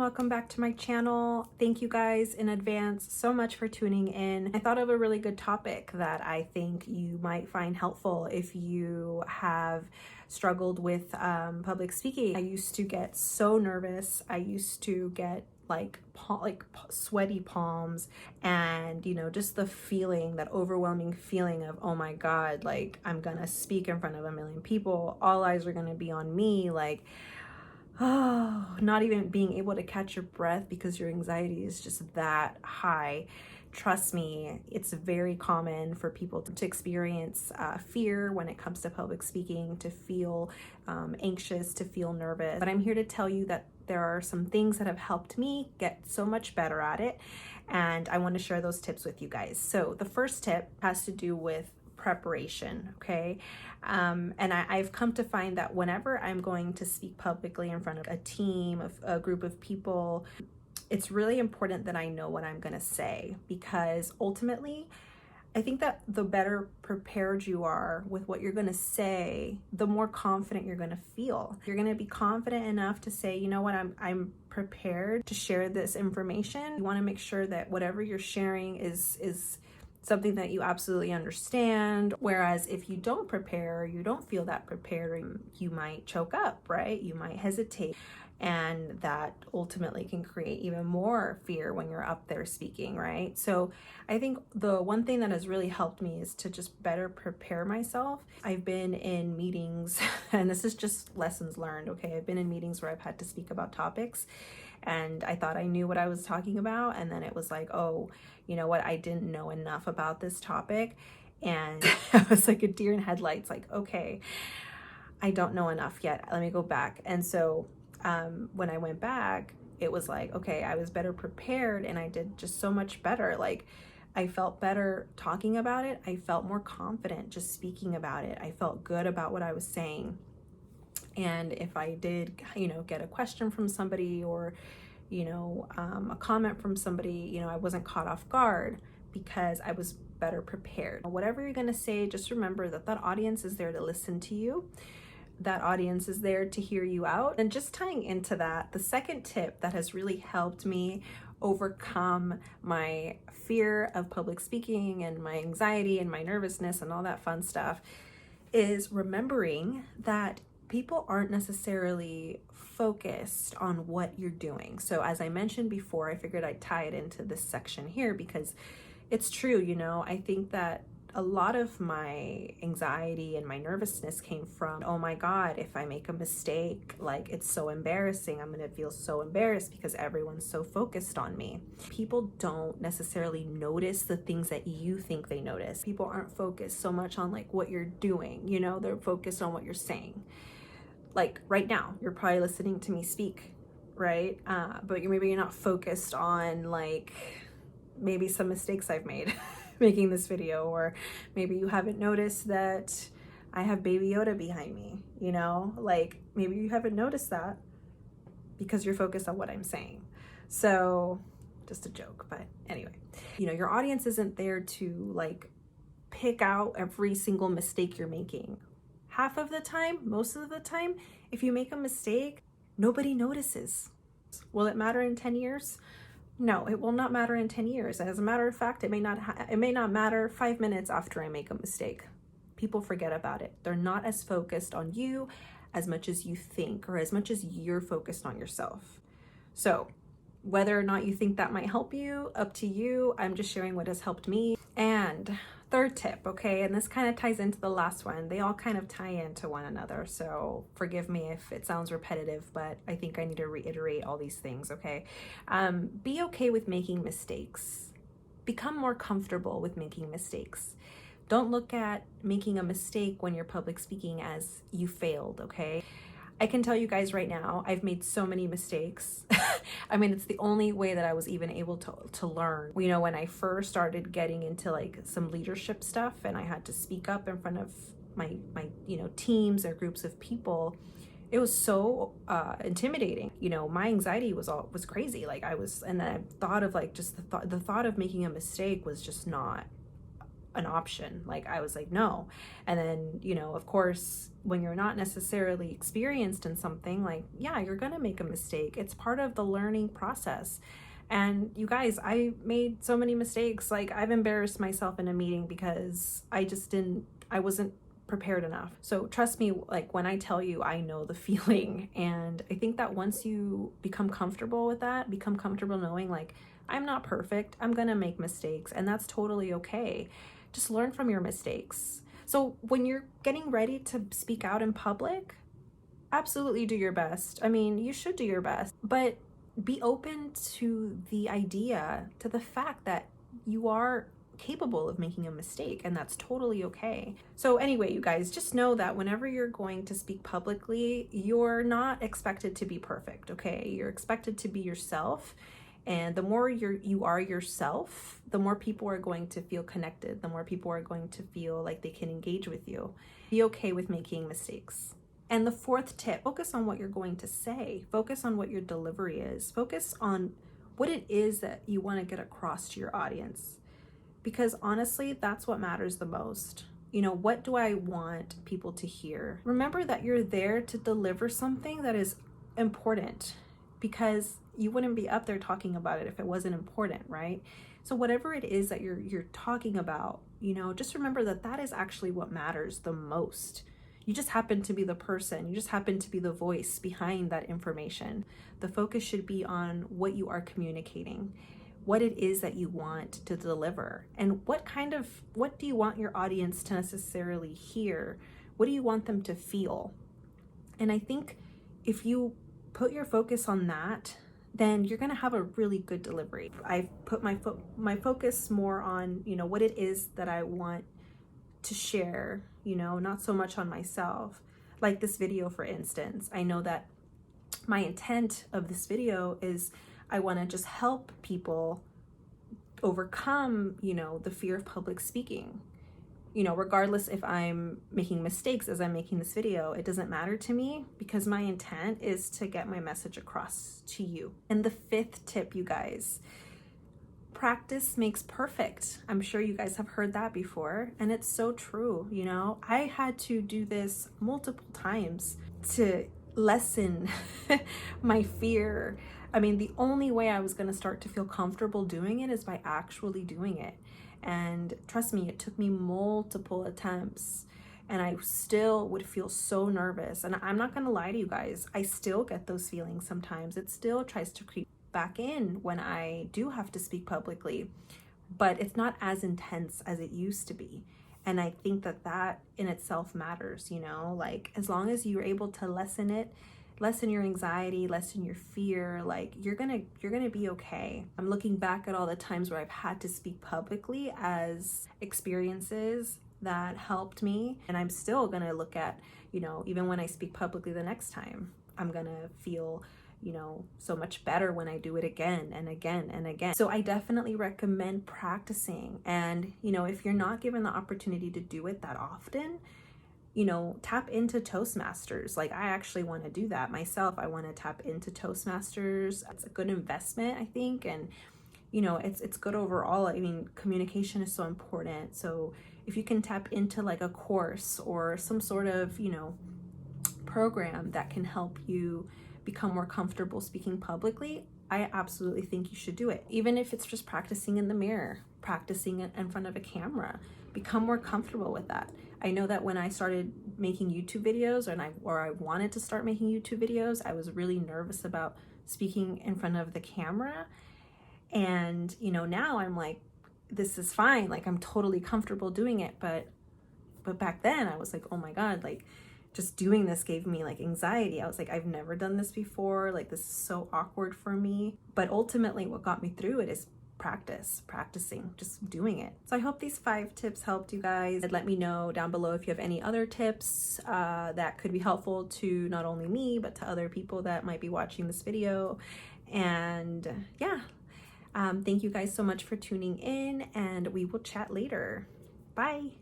welcome back to my channel. Thank you guys in advance so much for tuning in. I thought of a really good topic that I think you might find helpful if you have struggled with public speaking. I used to get so nervous. I used to get sweaty palms, and just the feeling, that overwhelming feeling of, oh my god, like I'm gonna speak in front of a million people, all eyes are gonna be on me, like not even being able to catch your breath because your anxiety is just that high. Trust me, it's very common for people to experience fear when it comes to public speaking, to feel anxious, to feel nervous. But I'm here to tell you that there are some things that have helped me get so much better at it, and I want to share those tips with you guys. So the first tip has to do with preparation, okay? And I've come to find that whenever I'm going to speak publicly in front of a team, of a group of people, it's really important that I know what I'm going to say, because ultimately, I think that the better prepared you are with what you're going to say, the more confident you're going to feel. You're going to be confident enough to say, you know what, I'm prepared to share this information. You want to make sure that whatever you're sharing is something that you absolutely understand. Whereas if you don't prepare, you don't feel that prepared, you might choke up, right? You might hesitate. And that ultimately can create even more fear when you're up there speaking, right? So I think the one thing that has really helped me is to just better prepare myself. I've been in meetings, and this is just lessons learned, okay? I've been in meetings where I've had to speak about topics, and I thought I knew what I was talking about, and then it was like, oh, you know what, I didn't know enough about this topic. And I was like a deer in headlights, like, okay, I don't know enough yet, let me go back. And so when I went back, it was like, okay, I was better prepared, and I did just so much better. Like, I felt better talking about it. I felt more confident just speaking about it. I felt good about what I was saying. And if I did, get a question from somebody, or, a comment from somebody, I wasn't caught off guard because I was better prepared. Whatever you're going to say, just remember that that audience is there to listen to you. That audience is there to hear you out. And just tying into that, the second tip that has really helped me overcome my fear of public speaking and my anxiety and my nervousness and all that fun stuff is remembering that people aren't necessarily focused on what you're doing. So as I mentioned before, I figured I'd tie it into this section here because it's true, I think that a lot of my anxiety and my nervousness came from, oh my God, if I make a mistake, like, it's so embarrassing. I'm gonna feel so embarrassed because everyone's so focused on me. People don't necessarily notice the things that you think they notice. People aren't focused so much on like what you're doing, they're focused on what you're saying. Like right now, you're probably listening to me speak, right? But maybe you're not focused on like maybe some mistakes I've made making this video, or maybe you haven't noticed that I have Baby Yoda behind me, like maybe you haven't noticed that because you're focused on what I'm saying. So just a joke, but anyway, your audience isn't there to like pick out every single mistake you're making. Half of the time, most of the time, if you make a mistake, nobody notices. Will it matter in 10 years? No, it will not matter in 10 years. As a matter of fact, it may not matter 5 minutes after I make a mistake. People forget about it. They're not as focused on you as much as you think, or as much as you're focused on yourself. So whether or not you think that might help you, up to you. I'm just sharing what has helped me. And third tip, okay, and this kind of ties into the last one. They all kind of tie into one another, so forgive me if it sounds repetitive, but I think I need to reiterate all these things, okay? Be okay with making mistakes. Become more comfortable with making mistakes. Don't look at making a mistake when you're public speaking as you failed, okay? I can tell you guys right now, I've made so many mistakes. I mean, it's the only way that I was even able to learn. When I first started getting into like some leadership stuff, and I had to speak up in front of my teams or groups of people, it was so intimidating. My anxiety was crazy. Like and then I thought of like just the thought of making a mistake was just not an option. Like, I was like, no. And then, you know, of course, when you're not necessarily experienced in something, like, yeah, you're gonna make a mistake. It's part of the learning process. And you guys, I made so many mistakes. Like, I've embarrassed myself in a meeting because I wasn't prepared enough. So trust me, like, when I tell you, I know the feeling. And I think that once you become comfortable with that, become comfortable knowing, like, I'm not perfect, I'm gonna make mistakes, and that's totally okay. Just learn from your mistakes. So when you're getting ready to speak out in public, absolutely do your best. I mean, you should do your best, but be open to the idea, to the fact that you are capable of making a mistake, and that's totally okay. So anyway, you guys, just know that whenever you're going to speak publicly, you're not expected to be perfect, okay? You're expected to be yourself. And the more you are yourself, the more people are going to feel connected, the more people are going to feel like they can engage with you. Be okay with making mistakes. And the fourth tip, focus on what you're going to say. Focus on what your delivery is. Focus on what it is that you want to get across to your audience. Because honestly, that's what matters the most. You know, what do I want people to hear? Remember that you're there to deliver something that is important, because you wouldn't be up there talking about it if it wasn't important, right? So whatever it is that you're talking about, you know, just remember that that is actually what matters the most. You just happen to be the person, you just happen to be the voice behind that information. The focus should be on what you are communicating, what it is that you want to deliver, and what do you want your audience to necessarily hear? What do you want them to feel? And I think if you put your focus on that, then you're gonna have a really good delivery. I've put my focus more on, you know, what it is that I want to share, you know, not so much on myself. Like this video, for instance, I know that my intent of this video is I want to just help people overcome, you know, the fear of public speaking. You know, regardless if I'm making mistakes as I'm making this video, it doesn't matter to me, because my intent is to get my message across to you. And the fifth tip, you guys, practice makes perfect. I'm sure you guys have heard that before, and it's so true. You know, I had to do this multiple times to lessen my fear. I mean, the only way I was going to start to feel comfortable doing it is by actually doing it. And trust me, it took me multiple attempts, and I still would feel so nervous. And I'm not going to lie to you guys, I still get those feelings sometimes. It still tries to creep back in when I do have to speak publicly, but it's not as intense as it used to be. And I think that that in itself matters, you know, like as long as you're able to lessen it, lessen your anxiety, lessen your fear, like you're gonna be okay. I'm looking back at all the times where I've had to speak publicly as experiences that helped me, and I'm still gonna look at, you know, even when I speak publicly the next time, I'm gonna feel, you know, so much better when I do it again and again and again. So I definitely recommend practicing. And, you know, if you're not given the opportunity to do it that often, you know, tap into Toastmasters. Like, I actually want to do that myself. I want to tap into Toastmasters. It's a good investment, I think. And, you know, it's good overall. I mean, communication is so important. So if you can tap into like a course or some sort of, you know, program that can help you become more comfortable speaking publicly, I absolutely think you should do it. Even if it's just practicing in the mirror, practicing in front of a camera, become more comfortable with that. I know that when I started making YouTube videos, or I wanted to start making YouTube videos, I was really nervous about speaking in front of the camera. And, you know, now I'm like, this is fine. Like, I'm totally comfortable doing it. But back then I was like, oh my God, like just doing this gave me like anxiety. I was like, I've never done this before. Like, this is so awkward for me. But ultimately what got me through it is practicing, just doing it. So I hope these 5 tips helped you guys. And let me know down below if you have any other tips that could be helpful to not only me, but to other people that might be watching this video. And yeah, thank you guys so much for tuning in, and we will chat later. Bye.